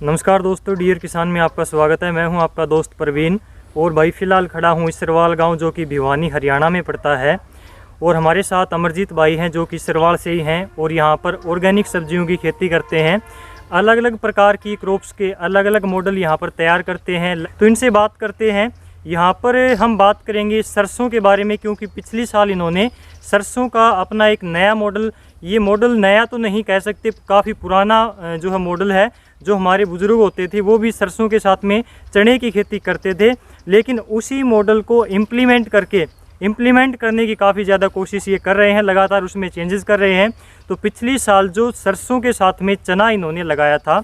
नमस्कार दोस्तों, डियर किसान में आपका स्वागत है। मैं हूं आपका दोस्त परवीन और भाई फ़िलहाल खड़ा हूं इसरवाल गांव जो कि भिवानी हरियाणा में पड़ता है। और हमारे साथ अमरजीत भाई हैं जो कि इसरवाल से ही हैं और यहां पर ऑर्गेनिक सब्जियों की खेती करते हैं। अलग अलग प्रकार की क्रॉप्स के अलग अलग मॉडल यहां पर तैयार करते हैं। तो इनसे बात करते हैं। यहाँ पर हम बात करेंगे सरसों के बारे में, क्योंकि पिछले साल इन्होंने सरसों का अपना एक नया मॉडल, ये मॉडल नया तो नहीं कह सकते, काफ़ी पुराना जो है मॉडल है। जो हमारे बुजुर्ग होते थे वो भी सरसों के साथ में चने की खेती करते थे, लेकिन उसी मॉडल को इम्प्लीमेंट करने की काफ़ी ज़्यादा कोशिश ये कर रहे हैं, लगातार उसमें चेंजेस कर रहे हैं। तो पिछली साल जो सरसों के साथ में चना इन्होंने लगाया था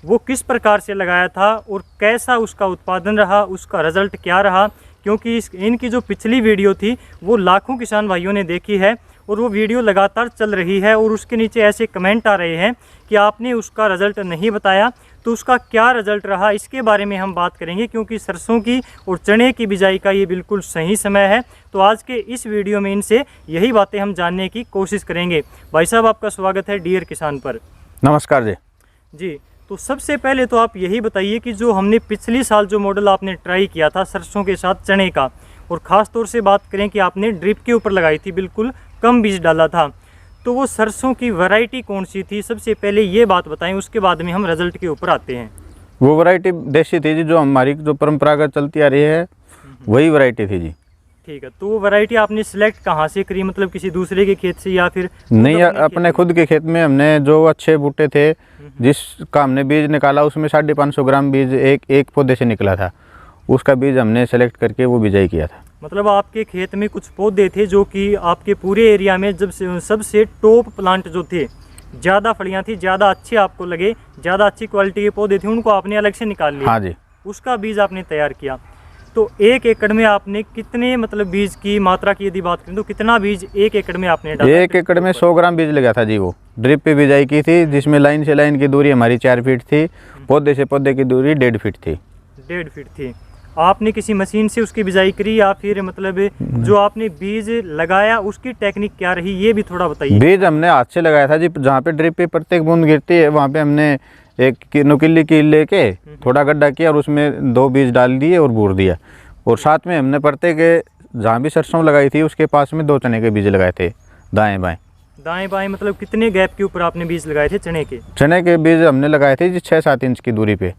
वो किस प्रकार से लगाया था और कैसा उसका उत्पादन रहा, उसका रिज़ल्ट क्या रहा, क्योंकि इनकी जो पिछली वीडियो थी वो लाखों किसान भाइयों ने देखी है और वो वीडियो लगातार चल रही है और उसके नीचे ऐसे कमेंट आ रहे हैं कि आपने उसका रिज़ल्ट नहीं बताया। तो उसका क्या रिज़ल्ट रहा, इसके बारे में हम बात करेंगे, क्योंकि सरसों की और चने की बिजाई का ये बिल्कुल सही समय है। तो आज के इस वीडियो में इनसे यही बातें हम जानने की कोशिश करेंगे। भाई साहब, आपका स्वागत है डियर किसान पर। नमस्कार जी। जी, तो सबसे पहले तो आप यही बताइए कि जो हमने पिछले साल जो मॉडल आपने ट्राई किया था सरसों के साथ चने का, और ख़ास तौर से बात करें कि आपने ड्रिप के ऊपर लगाई थी, बिल्कुल कम बीज डाला था, तो वो सरसों की वैरायटी कौन सी थी? सबसे पहले ये बात बताएं, उसके बाद में हम रिजल्ट के ऊपर आते हैं। वो वैरायटी देसी थी जी, जो हमारी जो परंपरागत चलती आ रही है वही वैरायटी थी जी। ठीक है, तो वो वैरायटी आपने सिलेक्ट कहाँ से करी, मतलब किसी दूसरे के खेत से या फिर नहीं, अपने खुद के खेत में हमने जो अच्छे बूटे थे जिसका हमने बीज निकाला उसमें 550 ग्राम बीज एक पौधे से निकला था, उसका बीज हमने सेलेक्ट करके वो बिजाई किया था। मतलब आपके खेत में कुछ पौधे थे जो कि आपके पूरे एरिया में जब से सबसे टॉप प्लांट जो थे, ज़्यादा फलियाँ थी, ज़्यादा अच्छे आपको लगे, ज़्यादा अच्छी क्वालिटी के पौधे थे, उनको आपने अलग से निकाल लिया। हाँ जी, उसका बीज आपने तैयार किया। तो 1 एकड़ में आपने कितने, मतलब बीज की मात्रा की यदि बात करें तो कितना बीज 1 एकड़ में आपने डाला? 1 एकड़ में 100 ग्राम बीज लगा था जी। वो ड्रिप पे बिजाई की थी, जिसमें लाइन से लाइन की दूरी हमारी 4 फीट थी, पौधे से पौधे की दूरी 1.5 फीट थी। 1.5 फीट थी। आपने किसी मशीन से उसकी बिजाई करी या फिर मतलब जो आपने बीज लगाया उसकी टेक्निक क्या रही, ये भी थोड़ा बताइए। बीज हमने हाथ से लगाया था जी। जहाँ पे ड्रिप पे प्रत्येक बूंद गिरती है वहाँ पे हमने एक नुकीली कील लेके थोड़ा गड्ढा किया और उसमें 2 बीज डाल दिए और बूर दिया। और साथ में हमने प्रत्येक जहाँ भी सरसों लगाई थी उसके पास में 2 चने के बीज लगाए थे, दाएं बाएं। मतलब कितने गैप के ऊपर आपने बीज लगाए थे चने के? चने के बीज हमने लगाए थे जी 6-7 इंच की दूरी पे।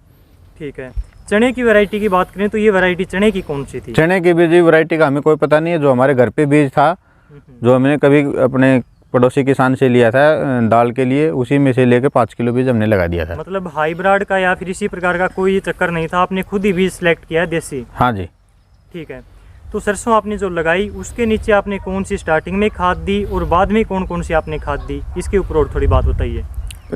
ठीक है। चने की वैरायटी की बात करें तो ये वैरायटी चने की कौन सी थी? चने की बीज वैरायटी का हमें कोई पता नहीं है। जो हमारे घर पे बीज था, जो हमने कभी अपने पड़ोसी किसान से लिया था दाल के लिए, उसी में से लेके 5 किलो बीज हमने लगा दिया था। मतलब हाइब्रिड का या फिर इसी प्रकार का कोई चक्कर नहीं था, आपने खुद ही बीज सिलेक्ट किया है देसी? हाँ जी। ठीक है। तो सरसों आपने जो लगाई उसके नीचे आपने कौन सी स्टार्टिंग में खाद दी और बाद में कौन कौन सी आपने खाद दी, इसके ऊपर और थोड़ी बात बताइए।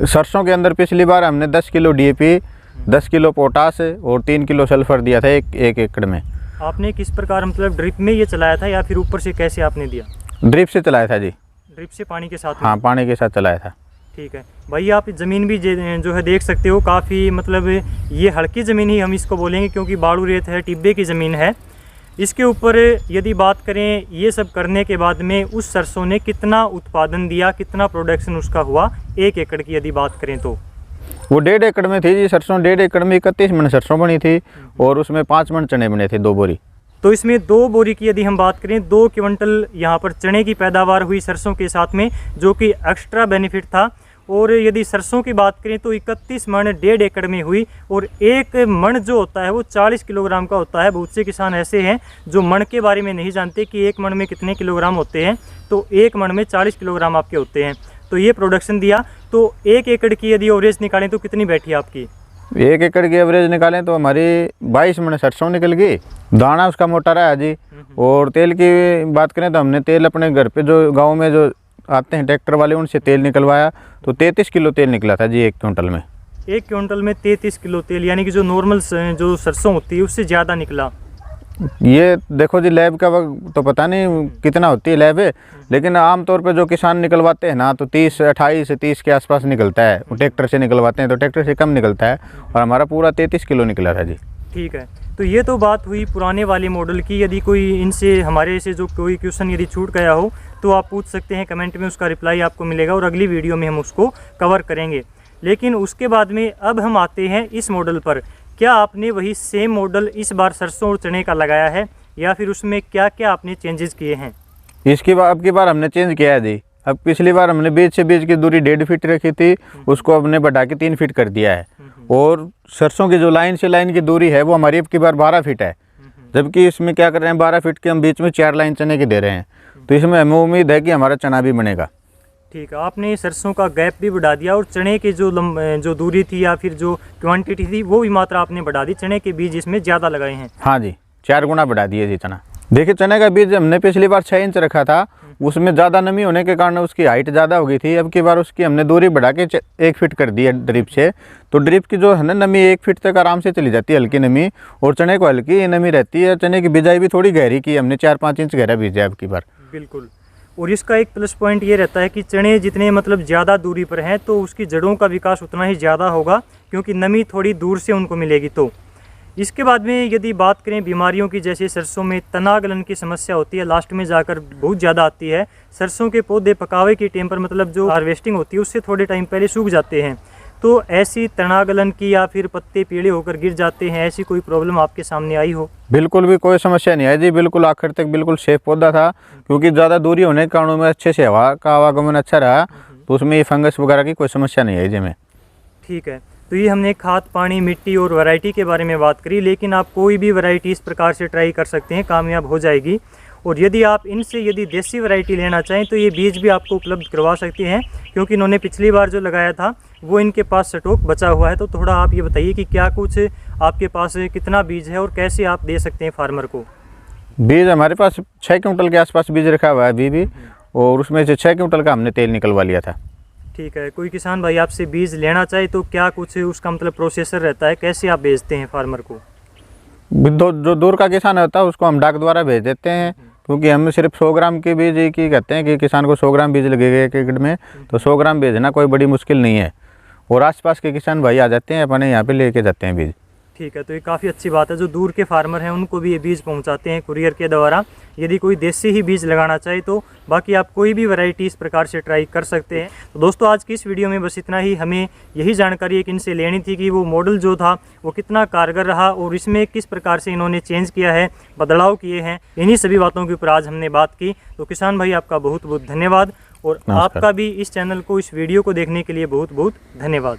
सरसों के अंदर पिछली बार हमने 10 किलो DAP, 10 किलो पोटास और 3 किलो सल्फर दिया था एक एकड़ में। आपने किस प्रकार, मतलब ड्रिप में ये चलाया था या फिर ऊपर से कैसे आपने दिया? ड्रिप से चलाया था जी। ड्रिप से पानी के साथ? हाँ, पानी के साथ चलाया था। ठीक है भाई, आप ज़मीन भी जो है देख सकते हो, काफ़ी मतलब ये हल्की ज़मीन ही हम इसको बोलेंगे, क्योंकि बालू रेत है, टिब्बे की ज़मीन है। इसके ऊपर यदि बात करें, ये सब करने के बाद में उस सरसों ने कितना उत्पादन दिया, कितना प्रोडक्शन उसका हुआ 1 एकड़ की यदि बात करें तो? वो 1.5 एकड़ में थी जी सरसों। 1.5 एकड़ में 31 मन सरसों बनी थी और उसमें 5 मन चने बने थे, 2 बोरी। तो इसमें 2 बोरी की यदि हम बात करें, 2 क्विंटल यहाँ पर चने की पैदावार हुई सरसों के साथ में, जो कि एक्स्ट्रा बेनिफिट था। और यदि सरसों की बात करें तो 31 मन 1.5 एकड़ में हुई, और 1 मन जो होता है वो 40 किलोग्राम का होता है। बहुत से किसान ऐसे हैं जो मन के बारे में नहीं जानते कि 1 मन में कितने किलोग्राम होते हैं। तो 1 मन में 40 किलोग्राम आपके होते हैं। तो ये प्रोडक्शन दिया। तो 1 एकड़ की यदि एवरेज निकालें तो कितनी बैठी आपकी? 1 एकड़ की एवरेज निकालें तो हमारी 22 मन सरसों निकल गई। दाना उसका मोटा रहा जी। और तेल की बात करें तो हमने तेल अपने घर पे जो गाँव में जो आते हैं ट्रैक्टर वाले, उनसे तेल निकलवाया तो 33 किलो तेल निकला था जी 1 क्विंटल में। 1 क्विंटल में 33 किलो तेल, यानी कि जो नॉर्मल जो सरसों होती है उससे ज़्यादा निकला। ये देखो जी, लैब का वक्त तो पता नहीं कितना होती है लैब, लेकिन आमतौर पे जो किसान निकलवाते हैं ना तो 28 से 30 के आसपास निकलता है। वो ट्रैक्टर से निकलवाते हैं तो ट्रैक्टर से कम निकलता है, और हमारा पूरा 33 किलो निकला था जी। ठीक है, तो ये तो बात हुई पुराने वाले मॉडल की। यदि कोई इनसे हमारे से जो कोई क्वेश्चन यदि छूट गया हो तो आप पूछ सकते हैं कमेंट में, उसका रिप्लाई आपको मिलेगा और अगली वीडियो में हम उसको कवर करेंगे। लेकिन उसके बाद में अब हम आते हैं इस मॉडल पर। क्या आपने वही सेम मॉडल इस बार सरसों और चने का लगाया है या फिर उसमें क्या क्या आपने चेंजेस किए हैं? अब की बार हमने चेंज किया है जी। अब पिछली बार हमने बीज से बीज की दूरी 1.5 फीट रखी थी, उसको हमने बढ़ा के 3 फीट कर दिया है। और सरसों की जो लाइन से लाइन की दूरी है वो हमारी अब की बार 12 फीट है, जबकि इसमें क्या कर रहे हैं 12 फीट के हम बीच में 4 लाइन चने की दे रहे हैं। तो इसमें हमें उम्मीद है कि हमारा चना भी बनेगा। ठीक है, आपने सरसों का गैप भी बढ़ा दिया और चने की जो दूरी थी या फिर जो क्वांटिटी थी वो भी मात्रा आपने बढ़ा दी, चने के बीज इसमें ज़्यादा लगाए हैं। हाँ जी, 4 गुना बढ़ा दिए जी चना। देखिए चने का बीज हमने पिछली बार 6 इंच रखा था, उसमें ज़्यादा नमी होने के कारण उसकी हाइट ज़्यादा हो गई थी। अब की बार उसकी हमने दूरी बढ़ा के 1 फीट कर दी है ड्रिप से। तो ड्रिप की जो है ना नमी 1 फीट तक आराम से चली जाती है, हल्की नमी, और चने को हल्की नमी रहती है। चने की बिजाई भी थोड़ी गहरी की हमने 4-5 इंच गहरा बीजा अब की बार। बिल्कुल। और इसका एक प्लस पॉइंट ये रहता है कि चने जितने मतलब ज़्यादा दूरी पर हैं तो उसकी जड़ों का विकास उतना ही ज़्यादा होगा, क्योंकि नमी थोड़ी दूर से उनको मिलेगी। तो इसके बाद में यदि बात करें बीमारियों की, जैसे सरसों में तना गलन की समस्या होती है, लास्ट में जाकर बहुत ज़्यादा आती है। सरसों के पौधे पकावे के टाइम पर मतलब जो हार्वेस्टिंग होती है उससे थोड़े टाइम पहले सूख जाते हैं। तो ऐसी तना गलन की या फिर पत्ते पीले होकर गिर जाते हैं, ऐसी कोई प्रॉब्लम आपके सामने आई हो? बिल्कुल भी कोई समस्या नहीं आई जी, बिल्कुल आखिर तक बिल्कुल सेफ पौधा था, क्योंकि ज़्यादा दूरी होने के कारण में अच्छे से हवा का आवागमन अच्छा रहा, तो उसमें ये फंगस वगैरह की कोई समस्या नहीं आई जी में। ठीक है, तो ये हमने खाद, पानी, मिट्टी और वैरायटी के बारे में बात करी, लेकिन आप कोई भी वैरायटी इस प्रकार से ट्राई कर सकते हैं, कामयाब हो जाएगी। और यदि आप इनसे यदि देसी वैरायटी लेना चाहें तो ये बीज भी आपको उपलब्ध करवा सकते हैं, क्योंकि इन्होंने पिछली बार जो लगाया था वो इनके पास स्टॉक बचा हुआ है। तो थोड़ा आप ये बताइए कि क्या कुछ आपके पास कितना बीज है और कैसे आप दे सकते हैं फार्मर को? बीज हमारे पास 6 क्विंटल के आसपास बीज रखा हुआ है अभी भी, और उसमें से 6 क्विंटल का हमने तेल निकलवा लिया था। ठीक है, कोई किसान भाई आपसे बीज लेना चाहे तो क्या कुछ उसका मतलब प्रोसेसर रहता है, कैसे आप भेजते हैं फार्मर को? जो दूर का किसान होता है उसको हम डाक द्वारा भेज देते हैं, क्योंकि हम सिर्फ 100 ग्राम के बीज एक ही कहते हैं कि किसान को 100 ग्राम बीज लगेगा एक एकड़ में, तो 100 ग्राम भेजना कोई बड़ी मुश्किल नहीं है, और आसपास के किसान भाई आ जाते हैं अपने यहाँ पे लेके जाते हैं बीज। ठीक है, तो ये काफ़ी अच्छी बात है। जो दूर के फार्मर हैं उनको भी ये बीज पहुंचाते हैं कुरियर के द्वारा, यदि कोई देसी ही बीज लगाना चाहे तो। बाकी आप कोई भी वैरायटी इस प्रकार से ट्राई कर सकते हैं। तो दोस्तों आज की इस वीडियो में बस इतना ही। हमें यही जानकारी एक इनसे लेनी थी कि वो मॉडल जो था वो कितना कारगर रहा और इसमें किस प्रकार से इन्होंने चेंज किया है, बदलाव किए हैं, इन्हीं सभी बातों के ऊपर आज हमने बात की। तो किसान भाई आपका बहुत बहुत धन्यवाद, और आपका भी इस चैनल को, इस वीडियो को देखने के लिए बहुत बहुत धन्यवाद।